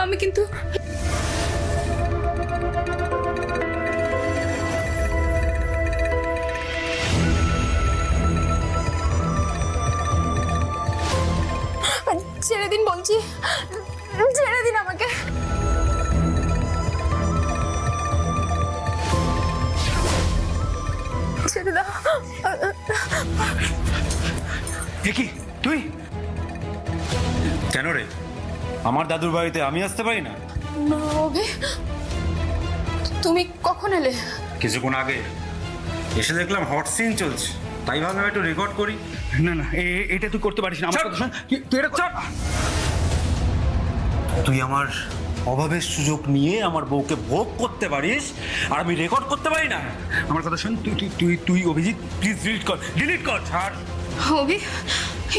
আমি কিন্তু ছেড়ে দিন বলছি, ছেড়ে দিন আমাকে। ছেড়ে দাও। কি তুই কেন রে? আমার দাদুর বাড়িতে আমি আসতে পারি না? অভি, তুমি কখন এলে? কিছুক্ষণ আগে এসে দেখলাম হট সিন চলছে, তাই ভাবলাম একটু রেকর্ড করি। না না, এটা তুই করতে পারিস না। আমার কথা শোন, তুই এটা কর। তুই আমার অভাবের সুযোগ নিয়ে আমার বউকে ভোগ করতে পারিস, আর আমি রেকর্ড করতে পারি না? আমার কথা শোন, তুই তুই তুই অভিজিৎ প্লিজ ডিলিট কর, ছাড়। অভি,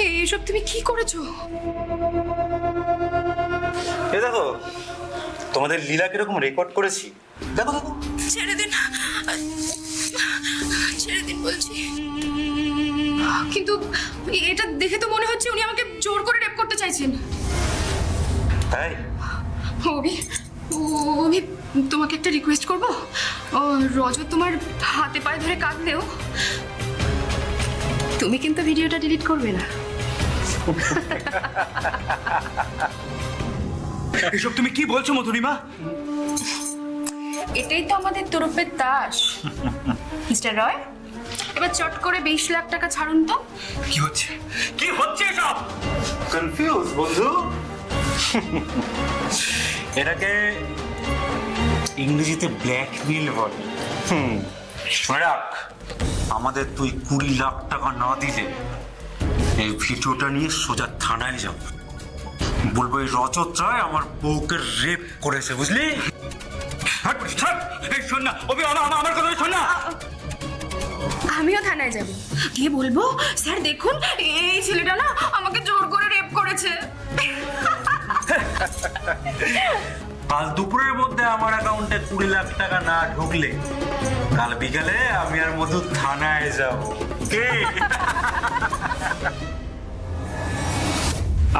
এইসব তুমি কি করেছো? এ দেখো তোমাদের লীলা কিরকম রেকর্ড করেছি, দেখো দেখো। ছেড়ে দিন, ছেড়ে দিন বলছি। কিন্তু এটা দেখে তো মনে হচ্ছে উনি আমাকে জোর করে রেপ করতে চাইছেন। তাই? অভি, অভি, তোমাকে একটা রিকোয়েস্ট করবো। রজত তোমার হাতে পায়ে ধরে কাঁদলেও তুমি কিন্তু ভিডিওটা ডিলিট করবে না। এসব তুমি কি বলছো মধুরিমা? এটাই তো আমাদের তরফের তাস। মিস্টার রয়, এবার চট করে 20 লাখ টাকা ছাড়ুন তো। কি হচ্ছে, কি হচ্ছে এসব? কনফিউজ বন্ধু। এটাকে ইংরেজিতে ব্ল্যাকমেল বলে। শুনে রাখ, আমাদের তুই 20 লাখ টাকা না দিলে এই ভিডিওটা নিয়ে সোজা থানায় যাব, বলবো এই রজত রায় আমার বউকে রেপ করেছে, বুঝলি? শোন না অভি, আমার কথা শোন না। আমিও থানায় যাব, গিয়ে বলবো স্যার দেখুন এই ছেলেটা না আমাকে জোর করে রেপ করেছে। কাল দুপুরের মধ্যে আমার অ্যাকাউন্টে 20 লাখ টাকা না ঢুকলে কাল বিকালে আমি আর মধু থানায় যাব।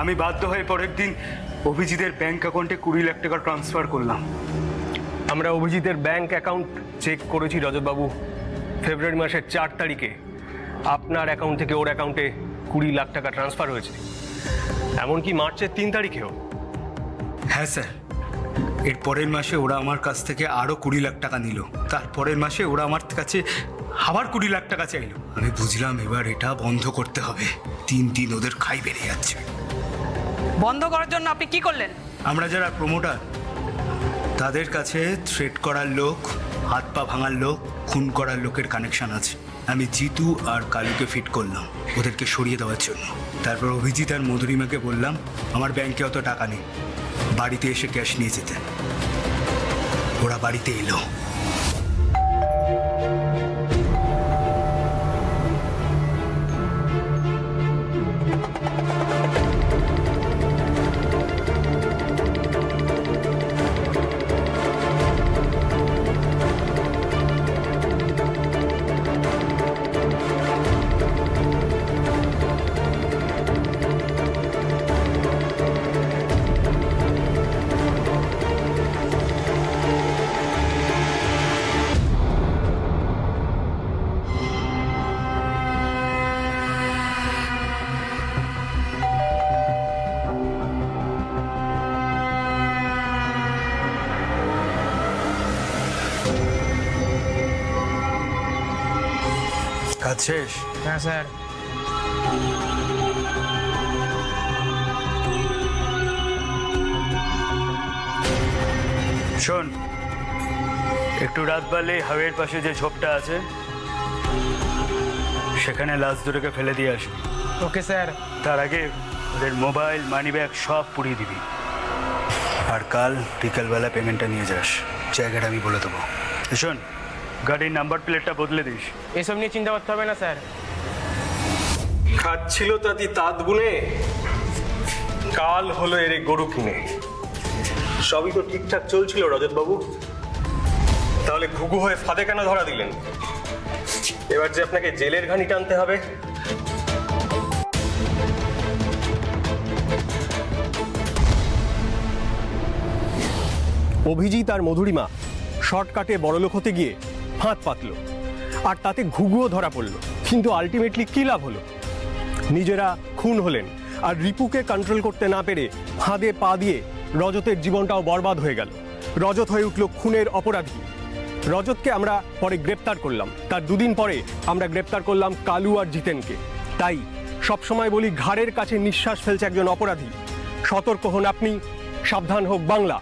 আমি বাধ্য হয়ে পরের দিন অভিজিতের ব্যাংক অ্যাকাউন্টে 20 লাখ টাকা ট্রান্সফার করলাম। আমরা অভিজিতের ব্যাংক অ্যাকাউন্ট চেক করেছি রজতবাবু। ফেব্রুয়ারি মাসের 4 তারিখে আপনার অ্যাকাউন্ট থেকে ওর অ্যাকাউন্টে 20 লাখ টাকা ট্রান্সফার হয়েছে। এমনকি মার্চের 3 তারিখেও। হ্যাঁ স্যার, এর পরের মাসে ওরা আমার কাছ থেকে আরও 20 লাখ টাকা নিল। তারপরের মাসে ওরা আমার কাছে আবার 20 লাখ টাকা চাইলো। আমি বুঝলাম এবার এটা বন্ধ করতে হবে। দিন ওদের খাই বেড়ে যাচ্ছে। বন্ধ করার জন্য আপনি কি করলেন? আমরা যারা প্রমোটার, তাদের কাছে থ্রেট করার লোক, হাত পা ভাঙার লোক, খুন করার লোকের কানেকশন আছে। আমি জিতু আর কালুকে ফিট করলাম ওদেরকে সরিয়ে দেওয়ার জন্য। তারপর অভিজিৎ আর মধুরিমাকে বললাম আমার ব্যাংকে অত টাকা নেই, বাড়িতে এসে ক্যাশ নিয়ে যেতে। ওরা বাড়িতে এলো। কাজ শেষ? হ্যাঁ স্যার। শোন, একটু রাত বাড়লে হাওয়ের পাশে যে ঝোপটা আছে সেখানে লাশ দুটোকে ফেলে দিয়ে আসবি। Okay sir. তার আগে ওদের মোবাইল, মানি ব্যাগ সব পুড়িয়ে দিবি। আর কাল বিকালবেলা পেমেন্টটা নিয়ে যাস, জায়গাটা আমি বলে দেবো। শোন, গাড়ির নাম্বার প্লেটটা বদলে দিস। এসব নিয়ে চিন্তা করতে হবে না স্যার। খাচ্ছিল তাতি তাঁত বুনে, কাল হলো এর গরু কিনে। সবই তো ঠিকঠাক চলছিল রজতবাবু, তাহলে ঘুঘু হয়ে ফাঁদে কেন ধরা দিলেন? এবার যে আপনাকে জেলের ঘানি টানতে হবে। অভিজিৎ আর মধুরিমা শর্টকাটে বড়লোক হতে গিয়ে ফাঁদ পাতল, আর তাতে ঘুঘুও ধরা পড়ল। কিন্তু আলটিমেটলি কী লাভ হলো? নিজেরা খুন হলেন, আর রিপুকে কন্ট্রোল করতে না পেরে ফাঁদে পা দিয়ে রজতের জীবনটাও বরবাদ হয়ে গেল। রজত হয়ে উঠল খুনের অপরাধী। রজতকে আমরা পরে গ্রেপ্তার করলাম, তার দুদিন পরে আমরা গ্রেপ্তার করলাম কালু আর জিতেনকে। তাই সবসময় বলি, ঘাড়ের কাছে নিঃশ্বাস ফেলছে একজন অপরাধী। সতর্ক হন আপনি, সাবধান হোক বাংলা।